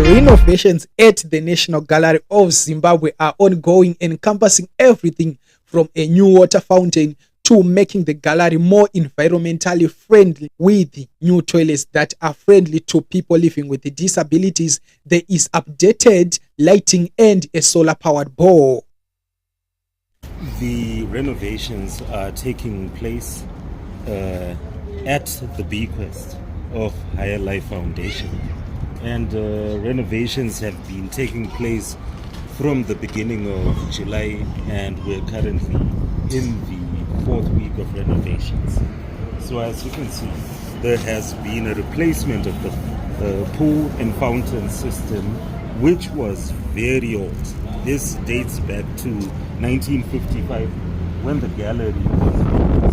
Renovations at the National Gallery of Zimbabwe are ongoing, encompassing everything from a new water fountain to making the gallery more environmentally friendly with new toilets that are friendly to people living with disabilities. There is updated lighting and a solar-powered bore. The renovations are taking place at the bequest of Higher Life Foundation, and renovations have been taking place from the beginning of July, and we're currently in the fourth week of renovations. So as you can see, there has been a replacement of the pool and fountain system, which was very old. This dates back to 1955 when the gallery was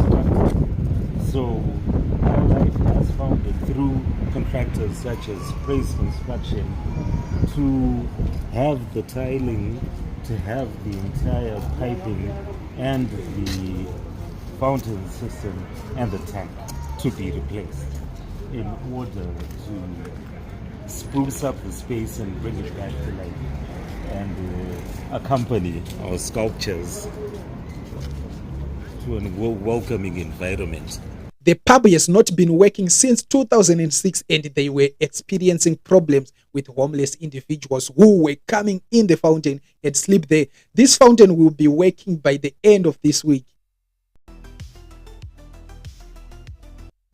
constructed. So High Life has found it through contractors such as Praise Construction to have the tiling, to have the entire piping and the fountain system and the tank to be replaced in order to spruce up the space and bring it back to life and accompany our sculptures to a welcoming environment. The pub has not been working since 2006, and they were experiencing problems with homeless individuals who were coming in the fountain and sleep there. This fountain will be working by the end of this week.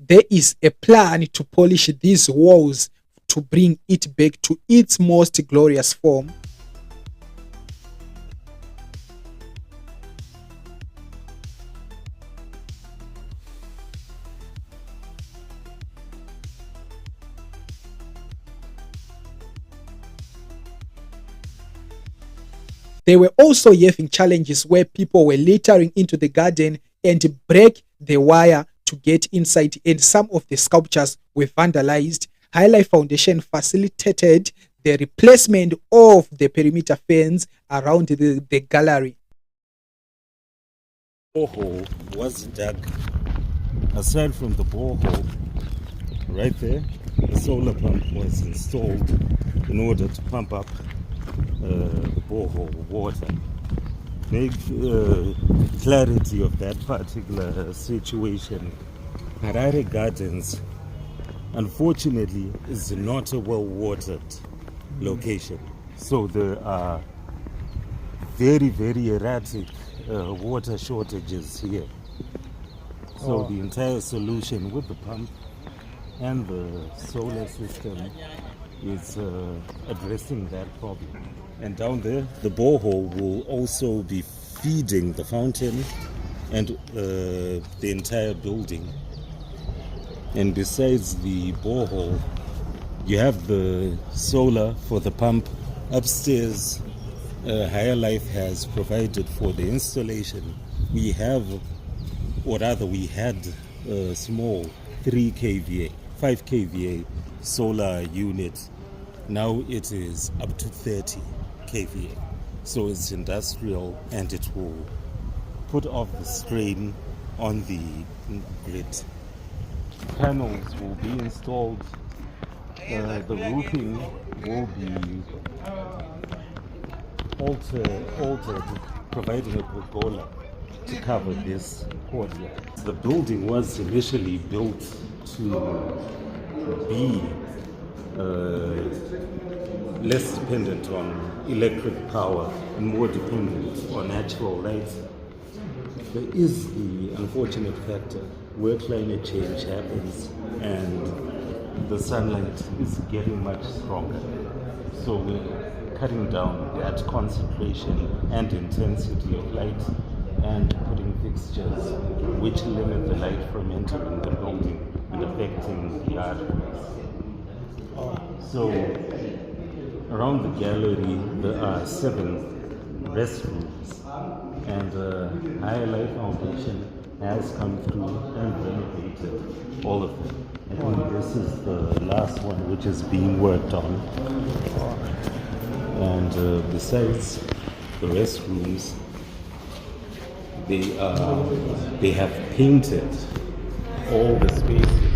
There is a plan to polish these walls to bring it back to its most glorious form. They were also having challenges where people were littering into the garden and break the wire to get inside, and some of the sculptures were vandalized. High Life Foundation facilitated the replacement of the perimeter fence around the gallery. Borehole was dug. Aside from the borehole, right there, the solar pump was installed in order to pump up the borehole water. Make clarity of that particular situation. Harare Gardens, unfortunately, is not a well-watered location. So there are very, very erratic water shortages here. So the entire solution with the pump and the solar system is addressing that problem. And down there, the borehole will also be feeding the fountain and the entire building. And besides the borehole, you have the solar for the pump. Upstairs, Higher Life has provided for the installation. We have, or rather we had a small 3 kVA, 5 kVA solar unit. Now it is up to 30 kVA. So it's industrial, and it will put off the strain on the grid. Panels will be installed. The roofing will be altered, providing a pergola to cover this courtyard. The building was initially built to be less dependent on electric power and more dependent on natural light. There is the unfortunate factor where climate change happens and the sunlight is getting much stronger. So we're cutting down that concentration and intensity of light and putting fixtures which limit the light from entering the building and affecting the arteries. So around the gallery there are 7 restrooms, and Higher Life Foundation has come through and renovated all of them. I think this is the last one which is being worked on. And besides the restrooms, they have painted all the spaces,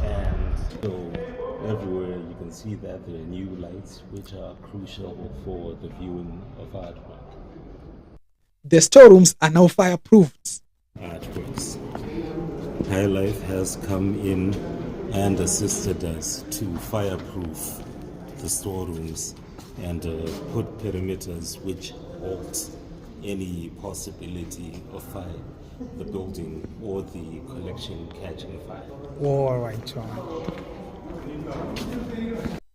and So everywhere you can see that there are new lights which are crucial for the viewing of artwork. The storerooms are now fireproofed. Artworks. High Life has come in and assisted us to fireproof the storerooms and put perimeters which halt any possibility of fire, the building or the collection catching fire. All right.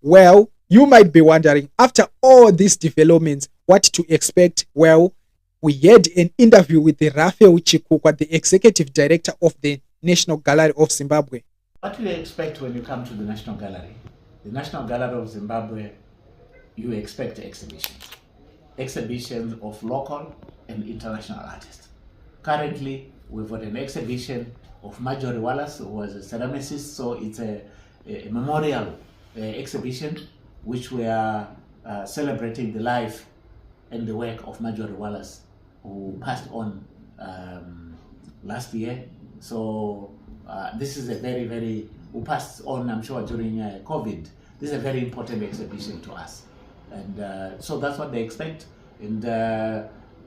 Well, you might be wondering, after all these developments, what to expect? Well, we had an interview with the Raphael Chikukwa, the executive director of the National Gallery of Zimbabwe. What do you expect when you come to the National Gallery? The National Gallery of Zimbabwe, you expect exhibitions. Exhibitions of local and international artists. Currently, we've got an exhibition of Marjorie Wallace, who was a ceramicist, so it's a memorial exhibition which we are celebrating the life and the work of Marjorie Wallace, who passed on last year. So this is a who passed on, I'm sure, during COVID. This is a very important exhibition to us. And so that's what they expect. And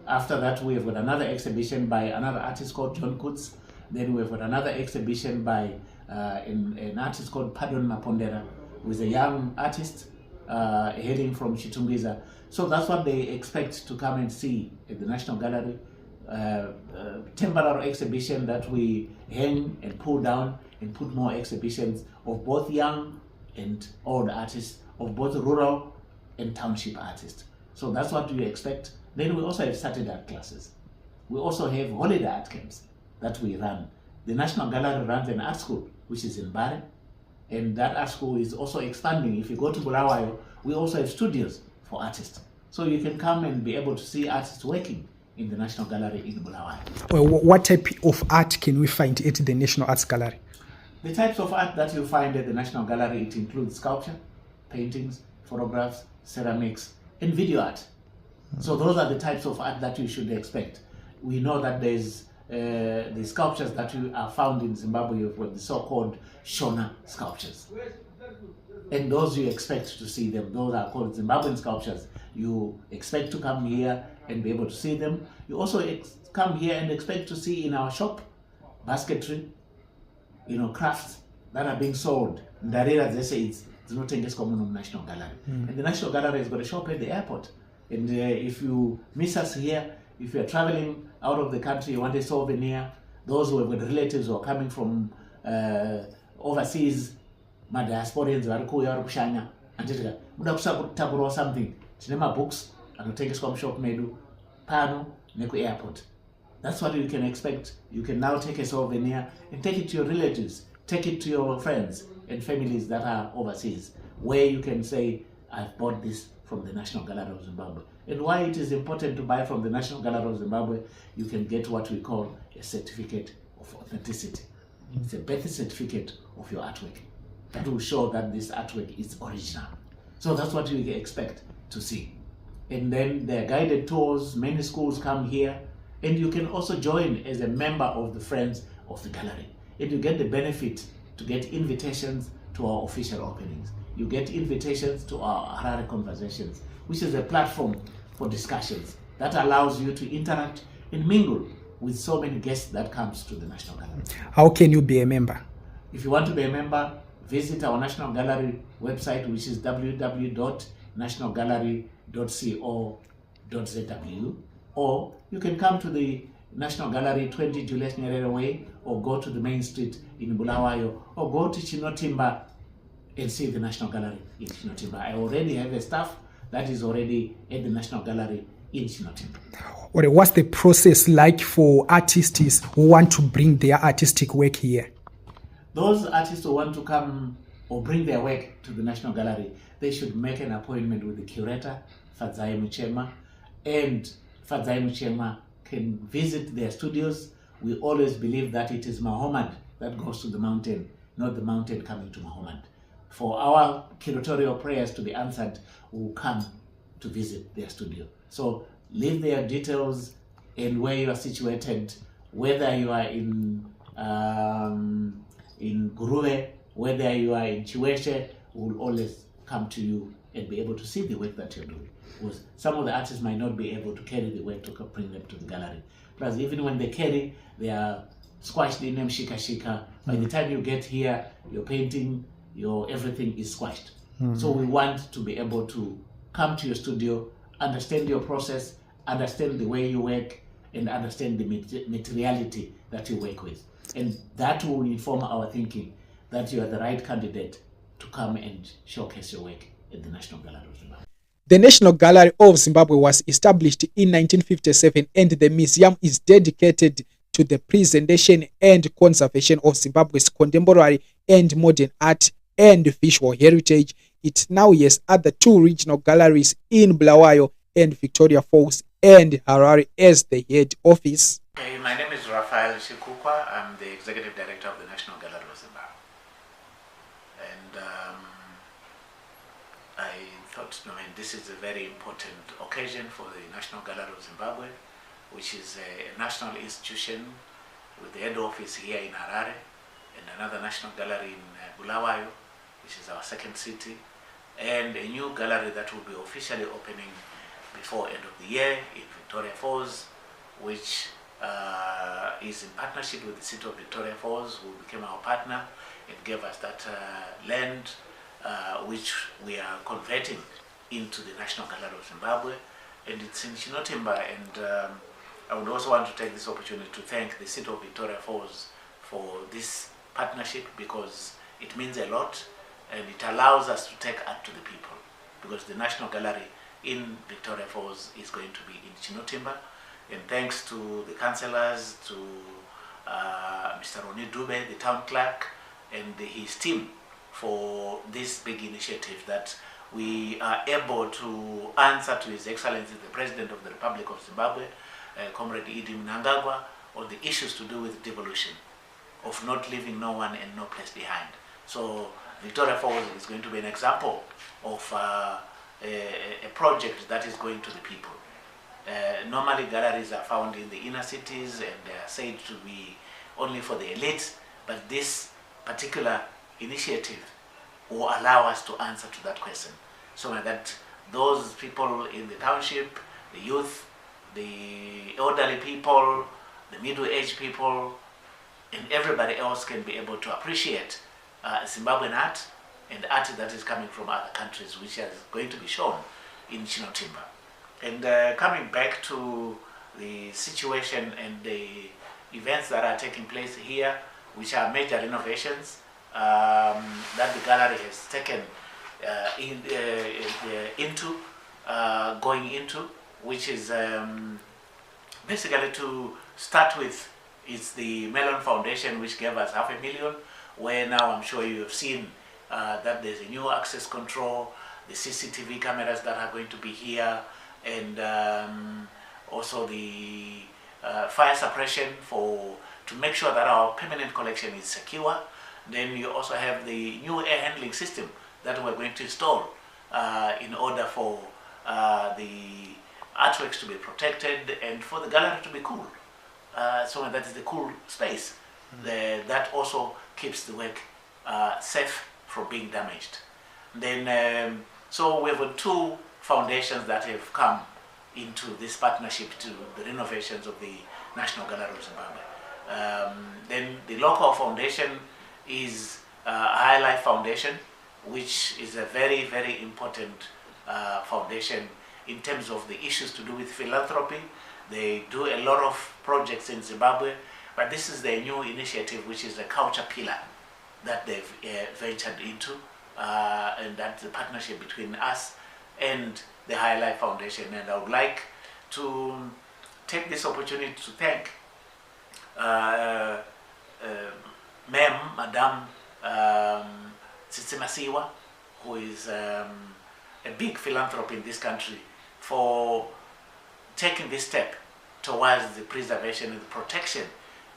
after that, we've got another exhibition by another artist called John Kutz. Then we've got another exhibition by an artist called Pardon Mapondera, who is a young artist hailing from Chitungwiza. So that's what they expect to come and see at the National Gallery. Temporary exhibition that we hang and pull down and put more exhibitions of both young and old artists, of both rural and township artists. So that's what we expect. Then we also have Saturday art classes. We also have holiday art camps that we run. The National Gallery runs an art school, which is in Bare, and that art school is also expanding. If you go to Bulawayo, we also have studios for artists. So you can come and be able to see artists working in the National Gallery in Bulawayo. Well, what type of art can we find at the National Arts Gallery? The types of art that you find at the National Gallery, it includes sculpture, paintings, photographs, ceramics, and video art. So those are the types of art that you should expect. We know that there's the sculptures that are found in Zimbabwe, the so-called Shona sculptures. And those you expect to see them. Those are called Zimbabwean sculptures. You expect to come here and be able to see them. You also come here and expect to see in our shop basketry, crafts that are being sold. Ndarira, they say it's not in this common National Gallery. And the National Gallery has got a shop at the airport. And if you miss us here, if you're traveling out of the country, you want a souvenir, those who have got relatives who are coming from overseas, my diasporians are kushanya, and or something. Cinema books, and take us from shop medu, pano, neku airport. That's what you can expect. You can now take a souvenir and take it to your relatives, take it to your friends and families that are overseas, where you can say, I've bought this from the National Gallery of Zimbabwe. And why it is important to buy from the National Gallery of Zimbabwe, you can get what we call a certificate of authenticity. It's a birth certificate of your artwork that will show that this artwork is original. So that's what you expect to see. And then there are guided tours, many schools come here, and you can also join as a member of the Friends of the Gallery. And you get the benefit to get invitations to our official openings. You get invitations to our Harare Conversations, which is a platform for discussions that allows you to interact and mingle with so many guests that comes to the National Gallery. How can you be a member? If you want to be a member, visit our National Gallery website, which is www.nationalgallery.co.zw, or you can come to the National Gallery 20 Julius Nyerere Way, or go to the main street in Bulawayo, or go to Chinotimba and see the National Gallery in Chinotimba. I already have a staff that is already at the National Gallery in Chinotimba. What's the process like for artists who want to bring their artistic work here? Those artists who want to come or bring their work to the National Gallery, they should make an appointment with the curator, Fadzai Muchema, and Fadzai Muchema can visit their studios. We always believe that it is Muhammad that goes to the mountain, not the mountain coming to Muhammad. For our curatorial prayers to be answered, we will come to visit their studio. So leave their details and where you are situated, whether you are in Guruwe Whether you are in Chiweshe, we will always come to you and be able to see the work that you're doing. Because some of the artists might not be able to carry the work to bring them to the gallery. Plus, even when they carry, they are squashed in them shika shika. By the time you get here, your painting, your everything is squashed. So we want to be able to come to your studio, understand your process, understand the way you work, and understand the materiality that you work with. And that will inform our thinking that you are the right candidate to come and showcase your work at the National Gallery of Zimbabwe. The National Gallery of Zimbabwe was established in 1957, and the museum is dedicated to the presentation and conservation of Zimbabwe's contemporary and modern art and visual heritage. It now has other two regional galleries in Bulawayo and Victoria Falls and Harare as the head office. Okay, my name is Raphael Shikukwa. I'm the Executive Director of the National Gallery of Zimbabwe. And I thought, this is a very important occasion for the National Gallery of Zimbabwe, which is a national institution with the head office here in Harare and another national gallery in Bulawayo, which is our second city, and a new gallery that will be officially opening before end of the year in Victoria Falls, which is in partnership with the city of Victoria Falls, who became our partner and gave us that land, which we are converting into the National Gallery of Zimbabwe, and it's in Chinotimba. And I would also want to take this opportunity to thank the city of Victoria Falls for this partnership, because it means a lot and it allows us to take art to the people, because the National Gallery in Victoria Falls is going to be in Chinotimba. And thanks to the councillors, to Mr. Roni Dube, the town clerk, and his team for this big initiative, that we are able to answer to His Excellency the President of the Republic of Zimbabwe, Comrade Idi Mnangagwa, on the issues to do with devolution, of not leaving no one and no place behind. So Victoria Falls is going to be an example of a project that is going to the people. Normally galleries are found in the inner cities and they are said to be only for the elite, but this particular initiative will allow us to answer to that question, so that those people in the township, the youth, the elderly people, the middle-aged people, and everybody else can be able to appreciate Zimbabwean art and art that is coming from other countries, which is going to be shown in Chinotimba. And coming back to the situation and the events that are taking place here, which are major renovations that the gallery has taken going into, which is basically, to start with, it's the Mellon Foundation, which gave us $500,000, where now I'm sure you have seen that there's a new access control, the CCTV cameras that are going to be here, and also the fire suppression to make sure that our permanent collection is secure. Then you also have the new air handling system that we're going to install in order for the artworks to be protected and for the gallery to be cool. So that is the cool space. That also keeps the work safe from being damaged. Then, so we have two foundations that have come into this partnership to the renovations of the National Gallery of Zimbabwe. Then the local foundation is High Life Foundation, which is a very, very important foundation in terms of the issues to do with philanthropy. They do a lot of projects in Zimbabwe, but this is their new initiative, which is a culture pillar that they've ventured into, and that's the partnership between us and the High Life Foundation. And I would like to take this opportunity to thank Madam Tsitsimasiwa, who is a big philanthropist in this country, for taking this step towards the preservation and the protection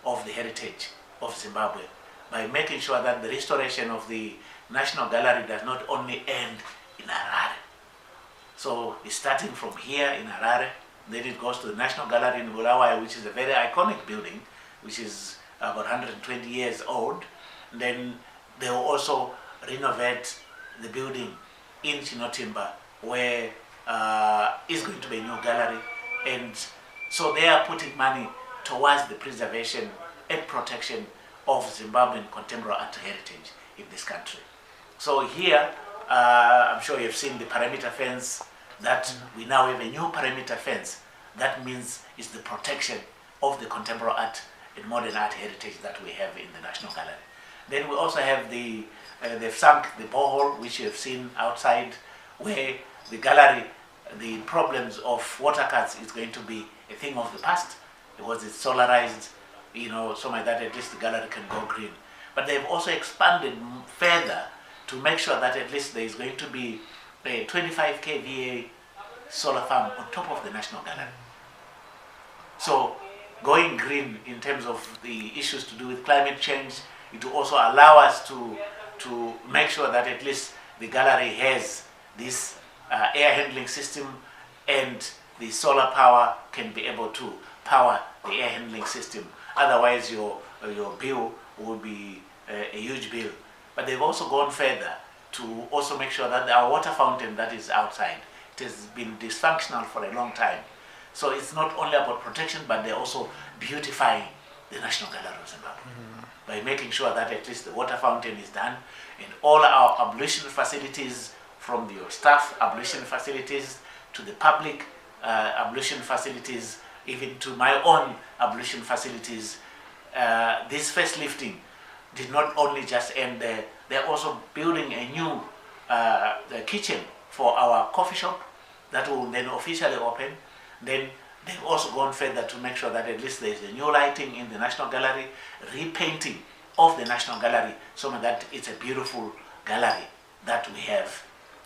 of the heritage of Zimbabwe, by making sure that the restoration of the National Gallery does not only end in Harare. So it's starting from here in Harare, then it goes to the National Gallery in Bulawayo, which is a very iconic building, which is about 120 years old. Then They will also renovate the building in Chinotimba where is going to be a new gallery, and so they are putting money towards the preservation and protection of Zimbabwean contemporary art heritage in this country. So here, I'm sure you've seen the perimeter fence, that we now have a new perimeter fence. That means it's the protection of the contemporary art and modern art heritage that we have in the National Gallery. Then we also have they've sunk the borehole, which you have seen outside, where the gallery, the problems of water cuts is going to be a thing of the past, because it's solarized, so like that at least the gallery can go green. But they've also expanded further to make sure that at least there is going to be a 25 kVA solar farm on top of the National Gallery. So going green in terms of the issues to do with climate change, it will also allow us to make sure that at least the gallery has this air handling system, and the solar power can be able to power the air handling system. Otherwise your bill will be a huge bill. But they've also gone further to also make sure that our water fountain that is outside, it has been dysfunctional for a long time. So it's not only about protection, but they're also beautifying the National Gallery of Zimbabwe by making sure that at least the water fountain is done, and all our ablution facilities, from your staff ablution facilities to the public ablution facilities, even to my own ablution facilities. This facelifting did not only just end there. They're also building a new kitchen for our coffee shop that will then officially open. Then they've also gone further to make sure that at least there's a new lighting in the National Gallery, repainting of the National Gallery, so that it's a beautiful gallery that we have.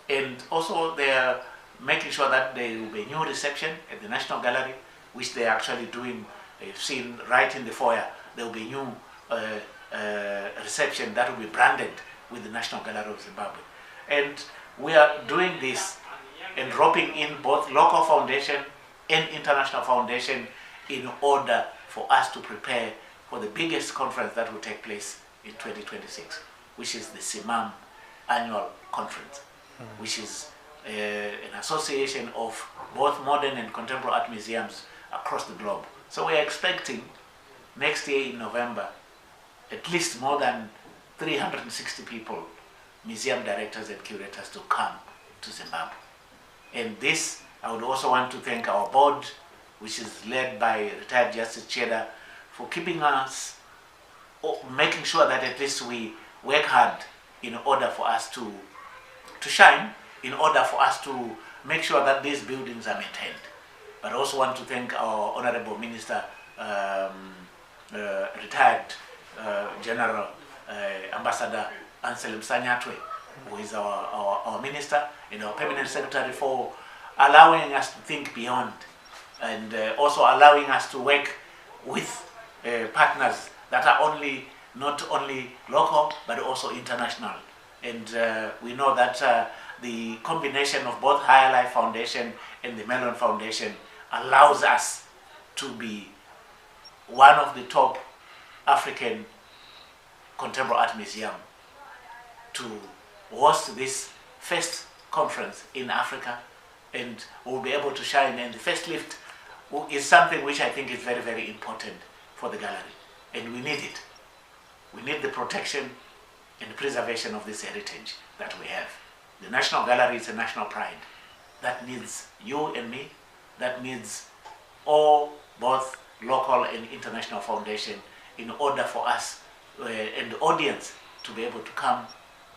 And also they're making sure that there will be a new reception at the National Gallery, which they're actually doing. You've seen right in the foyer, there will be a new reception that will be branded with the National Gallery of Zimbabwe. And we are doing this and roping in both local foundation and international foundation in order for us to prepare for the biggest conference that will take place in 2026, which is the CIMAM annual conference, which is an association of both modern and contemporary art museums across the globe. So we are expecting next year in November at least more than 360 people, museum directors and curators, to come to Zimbabwe. And this, I would also want to thank our board, which is led by retired Justice Cheda, for keeping us, making sure that at least we work hard in order for us to shine, in order for us to make sure that these buildings are maintained. But I also want to thank our Honorable Minister, retired General Ambassador Anselm Sanyatwe, who is our minister and our permanent secretary, for allowing us to think beyond, and also allowing us to work with partners that are not only local but also international. And we know that the combination of both Higher Life Foundation and the Mellon Foundation allows us to be one of the top African contemporary art museum to host this first conference in Africa, and we'll be able to shine. And the first lift is something which I think is very, very important for the gallery, and we need it. We need the protection and preservation of this heritage that we have. The National Gallery is a national pride that needs you and me, that needs all, both local and international foundation, in order for us and the audience to be able to come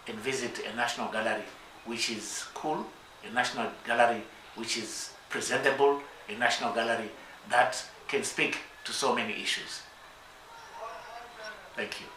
and visit a national gallery which is cool, a national gallery which is presentable, a national gallery that can speak to so many issues. Thank you.